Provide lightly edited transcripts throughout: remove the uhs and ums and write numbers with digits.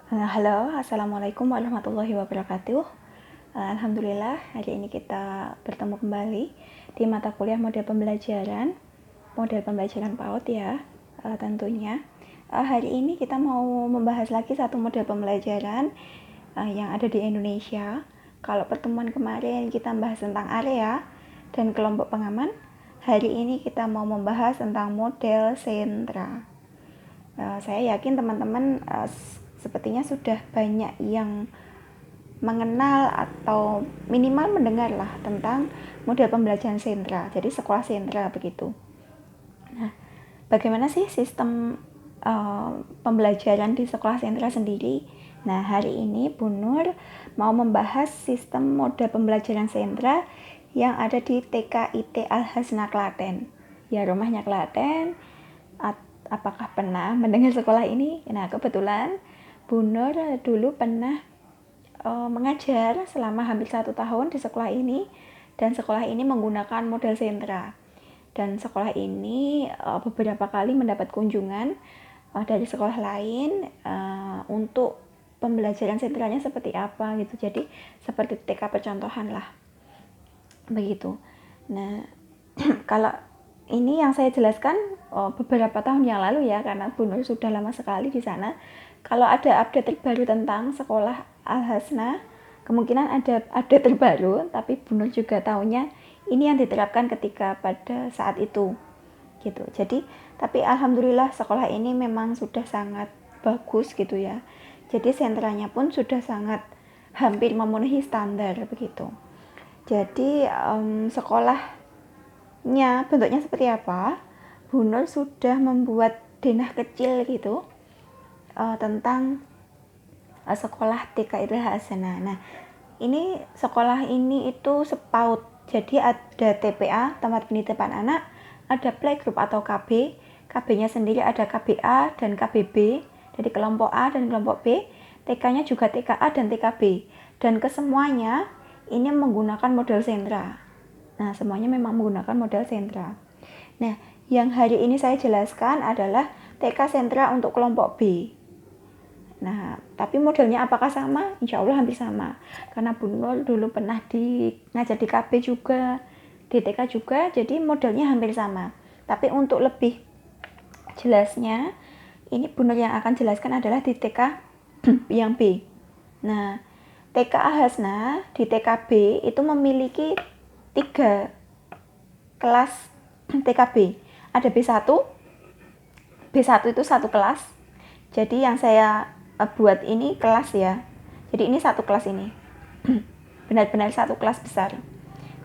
Halo, Assalamualaikum warahmatullahi wabarakatuh. Alhamdulillah, hari ini kita bertemu kembali di mata kuliah model pembelajaran PAUD ya, tentunya. Hari ini kita mau membahas lagi satu model pembelajaran yang ada di Indonesia. Kalau pertemuan kemarin kita membahas tentang area dan kelompok pengaman, hari ini kita mau membahas tentang model sentra. Saya yakin teman-teman sepertinya sudah banyak yang mengenal atau minimal mendengar lah tentang model pembelajaran sentra, jadi sekolah sentra begitu. Nah, bagaimana sih sistem pembelajaran di sekolah sentra sendiri? Nah, hari ini Bu Nur mau membahas sistem model pembelajaran sentra yang ada di TKIT Al-Hasna Klaten. Ya, rumahnya Klaten. Apakah pernah mendengar sekolah ini? Nah, kebetulan Bu Nur dulu pernah mengajar selama hampir 1 tahun di sekolah ini, dan sekolah ini menggunakan model sentra. Dan sekolah ini beberapa kali mendapat kunjungan dari sekolah lain untuk pembelajaran sentranya seperti apa gitu. Jadi seperti TK percontohan lah, begitu. Nah, kalau ini yang saya jelaskan beberapa tahun yang lalu ya, karena Bu Nur sudah lama sekali di sana. Kalau ada update terbaru tentang sekolah Al-Hasna, kemungkinan ada update terbaru, tapi Bu Nur juga tahunya ini yang diterapkan ketika pada saat itu gitu. Jadi, tapi alhamdulillah sekolah ini memang sudah sangat bagus gitu ya. Jadi sentranya pun sudah sangat hampir memenuhi standar begitu. Jadi sekolahnya bentuknya seperti apa? Bu Nur sudah membuat denah kecil gitu tentang sekolah TK Al-Hasna. Nah, ini sekolah ini itu SPAUD. Jadi ada TPA, tempat penitipan anak, ada playgroup atau KB. KB-nya sendiri ada KBA dan KBB. Jadi kelompok A dan kelompok B. TK-nya juga TKA dan TKB. Dan kesemuanya ini menggunakan model sentra. Nah, semuanya memang menggunakan model sentra. Nah, yang hari ini saya jelaskan adalah TK sentra untuk kelompok B. Nah, tapi modelnya apakah sama? Insya Allah hampir sama. Karena Bu Nur dulu pernah ngajar di KB juga, di TK juga, jadi modelnya hampir sama. Tapi untuk lebih jelasnya, ini Bu Nur yang akan jelaskan adalah di TK yang B. Nah, TK Al-Hasna di TKB itu memiliki 3 kelas TKB. Ada B1, B1 itu 1 kelas. Jadi yang saya buat ini kelas ya. Jadi ini 1 kelas ini. Benar-benar 1 kelas besar.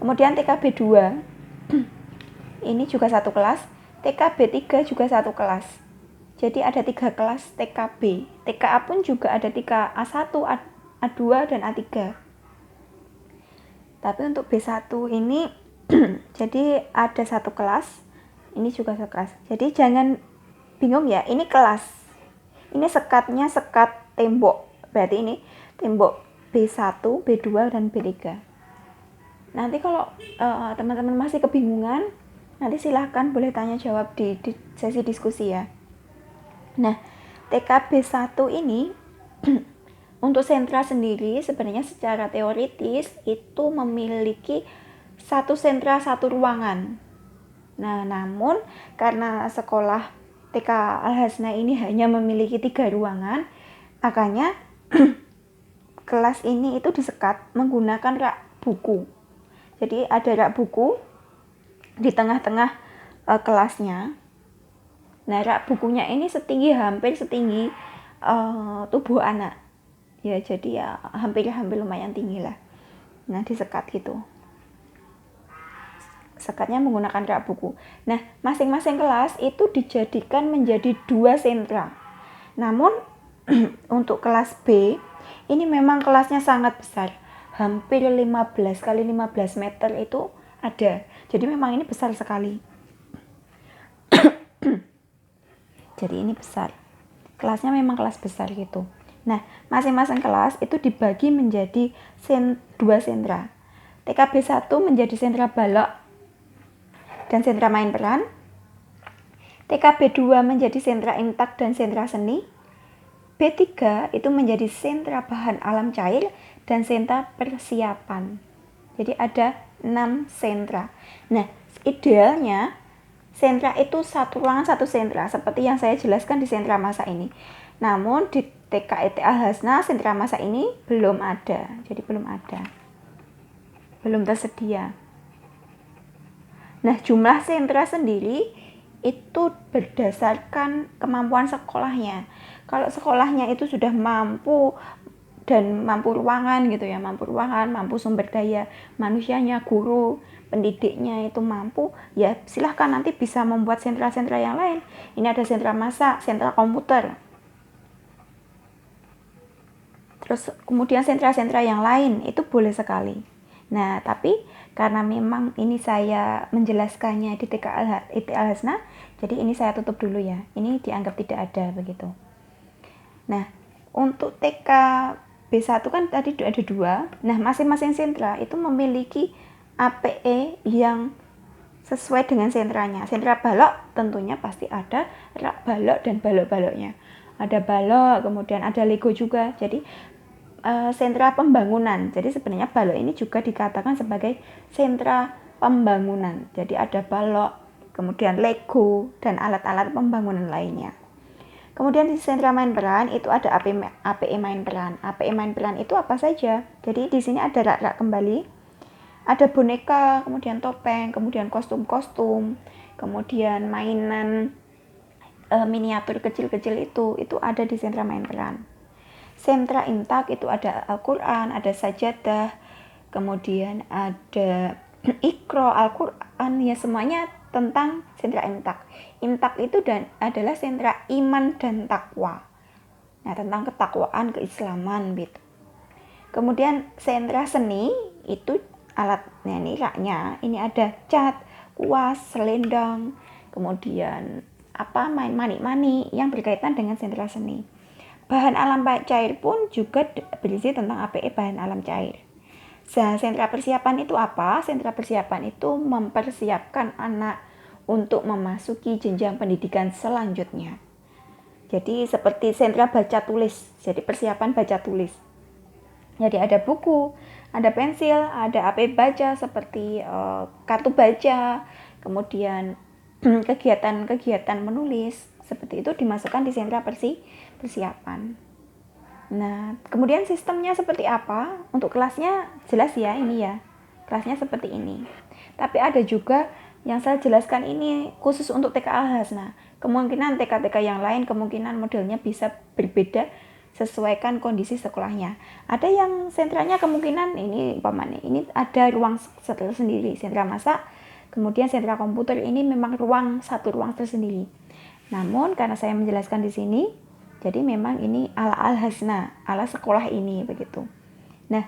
Kemudian TKB 2 ini juga 1 kelas. TKB 3 juga 1 kelas. Jadi ada 3 kelas TKB. TKA pun juga ada 3 A1, A2 dan A3. Tapi untuk B1 ini jadi ada 1 kelas. Ini juga 1 kelas. Jadi jangan bingung ya, ini kelas. Ini sekatnya sekat tembok. Berarti ini tembok B1, B2 dan B3. Nanti kalau teman-teman masih kebingungan, nanti silahkan boleh tanya jawab di sesi diskusi ya. Nah, TKB 1 ini untuk sentra sendiri sebenarnya secara teoritis itu memiliki 1 sentra 1 ruangan. Nah, namun karena sekolah TK Al-Hasna ini hanya memiliki 3 ruangan, makanya kelas ini itu disekat menggunakan rak buku. Jadi ada rak buku di tengah-tengah kelasnya. Nah, rak bukunya ini hampir setinggi tubuh anak. Ya, jadi ya hampir lumayan tinggi lah. Nah, disekat gitu. Sekatnya menggunakan rak buku. Nah, masing-masing kelas itu dijadikan menjadi 2 sentra. Namun untuk kelas B ini memang kelasnya sangat besar. Hampir 15 kali 15 meter itu ada. Jadi memang ini besar sekali. Jadi ini besar. Kelasnya memang kelas besar gitu. Nah, masing-masing kelas itu dibagi menjadi 2 sentra. TKB 1 menjadi sentra balok dan sentra main peran. TKB 2 menjadi sentra imtak dan sentra seni. B3 itu menjadi sentra bahan alam cair dan sentra persiapan. Jadi ada 6 sentra. Nah, idealnya sentra itu satu ruangan satu sentra, seperti yang saya jelaskan di sentra masa ini. Namun di TKIT Al-Hasna sentra masa ini belum ada. Jadi belum ada. Belum tersedia. Nah, jumlah sentra sendiri itu berdasarkan kemampuan sekolahnya. Kalau sekolahnya itu sudah mampu dan mampu ruangan gitu ya, mampu ruangan, mampu sumber daya manusianya, guru, pendidiknya itu mampu, ya silahkan nanti bisa membuat sentra-sentra yang lain. Ini ada sentra masak, sentra komputer. Terus kemudian sentra-sentra yang lain itu boleh sekali. Nah, tapi karena memang ini saya menjelaskannya di TK Al-Hasna, jadi ini saya tutup dulu ya. Ini dianggap tidak ada begitu. Nah, untuk TK B1 kan tadi ada 2. Nah, masing-masing sentra itu memiliki APE yang sesuai dengan sentranya. Sentra balok tentunya pasti ada rak balok dan balok-baloknya. Ada balok, kemudian ada Lego juga. Jadi sentra pembangunan. Jadi sebenarnya balok ini juga dikatakan sebagai sentra pembangunan. Jadi ada balok, kemudian Lego dan alat-alat pembangunan lainnya. Kemudian di sentra main peran itu ada APE main peran. APE main peran itu apa saja? Jadi di sini ada rak-rak kembali, ada boneka, kemudian topeng, kemudian kostum-kostum, kemudian mainan miniatur kecil-kecil itu ada di sentra main peran. Sentra imtak itu ada Al-Quran, ada sajadah, kemudian ada Iqra, Al-Quran, ya semuanya tentang sentra imtak. Imtak itu adalah sentra iman dan takwa. Nah, tentang ketakwaan, keislaman gitu. Kemudian sentra seni itu alatnya ini raknya, ini ada cat, kuas, selendang, kemudian main manik-manik yang berkaitan dengan sentra seni. Bahan alam cair pun juga berisi tentang APE bahan alam cair. Sentra persiapan itu apa? Sentra persiapan itu mempersiapkan anak untuk memasuki jenjang pendidikan selanjutnya. Jadi seperti sentra baca tulis, jadi persiapan baca tulis. Jadi ada buku, ada pensil, ada APE baca seperti kartu baca, kemudian kegiatan-kegiatan menulis, seperti itu dimasukkan di sentra persiapan. Nah, kemudian sistemnya seperti apa? Untuk kelasnya jelas ya ini ya. Kelasnya seperti ini. Tapi ada juga yang saya jelaskan ini khusus untuk TK Al-Hasna. Kemungkinan TK-TK yang lain kemungkinan modelnya bisa berbeda sesuaikan kondisi sekolahnya. Ada yang sentranya kemungkinan ini umpamanya ini ada ruang tersendiri, sentra masak, kemudian sentra komputer ini memang satu ruang tersendiri. Namun karena saya menjelaskan di sini, jadi memang ini ala Al-Hasna, ala sekolah ini begitu. Nah,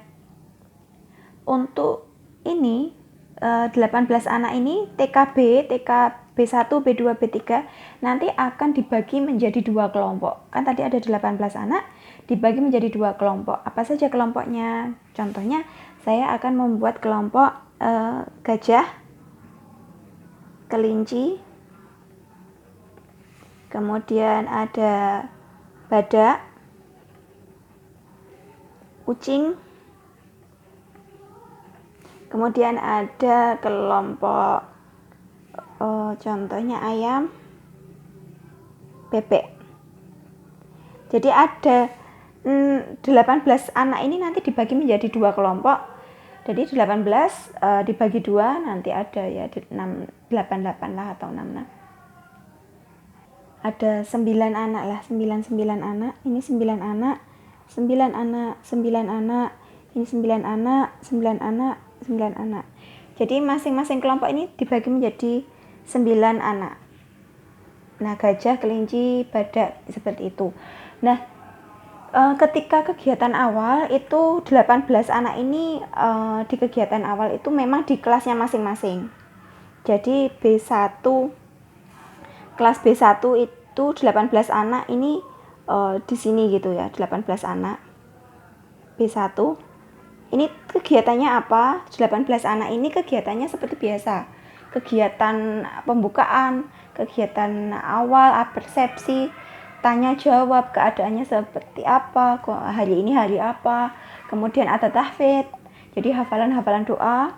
untuk ini 18 anak ini TKB 1, B2, B3 nanti akan dibagi menjadi 2 kelompok. Kan tadi ada 18 anak dibagi menjadi 2 kelompok. Apa saja kelompoknya? Contohnya saya akan membuat kelompok gajah, kelinci, kemudian ada badak, kucing, kemudian ada kelompok contohnya ayam, bebek. Jadi ada 18 anak ini nanti dibagi menjadi 2 kelompok. Jadi 18 dibagi 2 nanti ada ya 8 lah atau 6. Ada 9 anak lah, 9 anak. Ini 9 anak, 9 anak, 9 anak. Ini 9 anak, 9 anak, 9 anak. Jadi masing-masing kelompok ini dibagi menjadi 9 anak. Nah, gajah, kelinci, badak seperti itu. Nah, ketika kegiatan awal itu 18 anak ini di kegiatan awal itu memang di kelasnya masing-masing. Jadi B1 kelas B1 itu 18 anak ini di sini gitu ya, 18 anak B1. Ini kegiatannya apa? 18 anak ini kegiatannya seperti biasa. Kegiatan pembukaan, kegiatan awal, persepsi, tanya jawab keadaannya seperti apa, hari ini hari apa. Kemudian ada tahfidz, jadi hafalan-hafalan doa.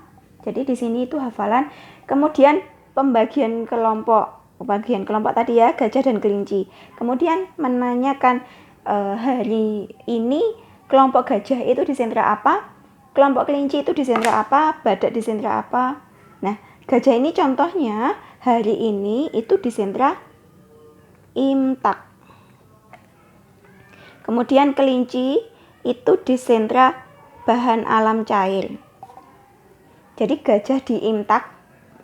Jadi di sini itu hafalan. Kemudian pembagian kelompok tadi ya, gajah dan kelinci. Kemudian menanyakan hari ini kelompok gajah itu di sentra apa, kelompok kelinci itu di sentra apa, badak di sentra apa. Nah, gajah ini contohnya hari ini itu di sentra imtak. Kemudian kelinci itu di sentra bahan alam cair. Jadi gajah di imtak,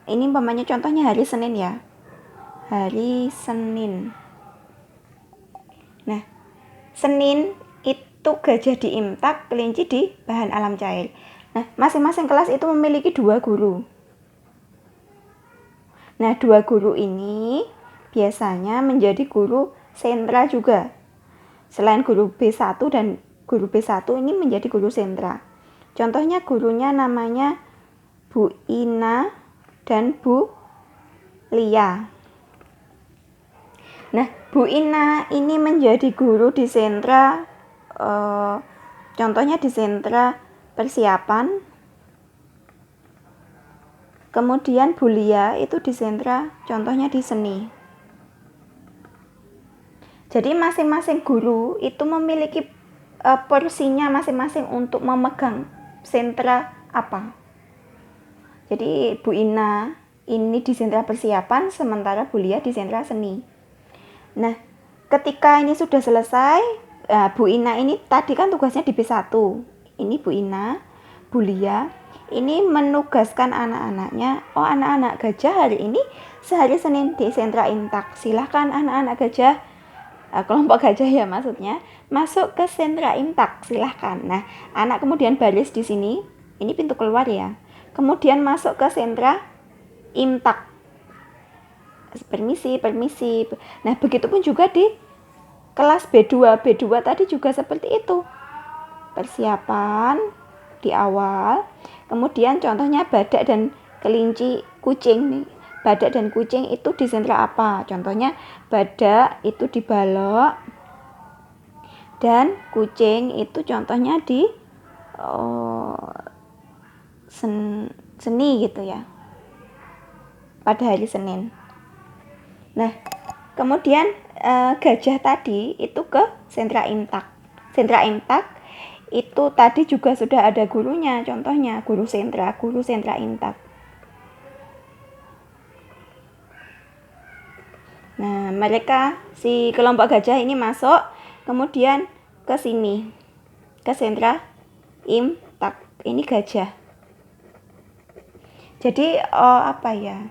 ini umpamanya contohnya hari Senin ya. Hari Senin. Nah, Senin itu gajah di imtak, kelinci di bahan alam cair. Nah, masing-masing kelas itu memiliki 2 guru. Nah, 2 guru ini biasanya menjadi guru sentra juga. Selain guru B1 dan guru B1 ini menjadi guru sentra. Contohnya gurunya namanya Bu Ina dan Bu Lia. Nah, Bu Ina ini menjadi guru di sentra, contohnya di sentra persiapan. Kemudian Bu Lia itu di sentra, contohnya di seni. Jadi masing-masing guru itu memiliki porsinya masing-masing untuk memegang sentra apa. Jadi Bu Ina ini di sentra persiapan, sementara Bu Lia di sentra seni. Nah, ketika ini sudah selesai, Bu Ina ini tadi kan tugasnya di B1. Ini Bu Ina, Bu Lia, ini menugaskan anak-anaknya, anak-anak gajah hari ini sehari Senin di sentra imtak. Silahkan anak-anak gajah, kelompok gajah ya maksudnya, masuk ke sentra imtak, silahkan. Nah, anak kemudian baris di sini, ini pintu keluar ya. Kemudian masuk ke sentra imtak. Permisi. Nah, begitupun juga di kelas B2. B2 tadi juga seperti itu. Persiapan di awal. Kemudian contohnya badak dan kelinci, kucing. Badak dan kucing itu di sentra apa? Contohnya badak itu di balok. Dan kucing itu contohnya di seni gitu ya. Pada hari Senin. Nah, kemudian gajah tadi itu ke sentra imtak. Sentra imtak itu tadi juga sudah ada gurunya, contohnya guru sentra imtak. Nah, mereka si kelompok gajah ini masuk, kemudian ke sini, ke sentra imtak. Ini gajah. Jadi apa ya?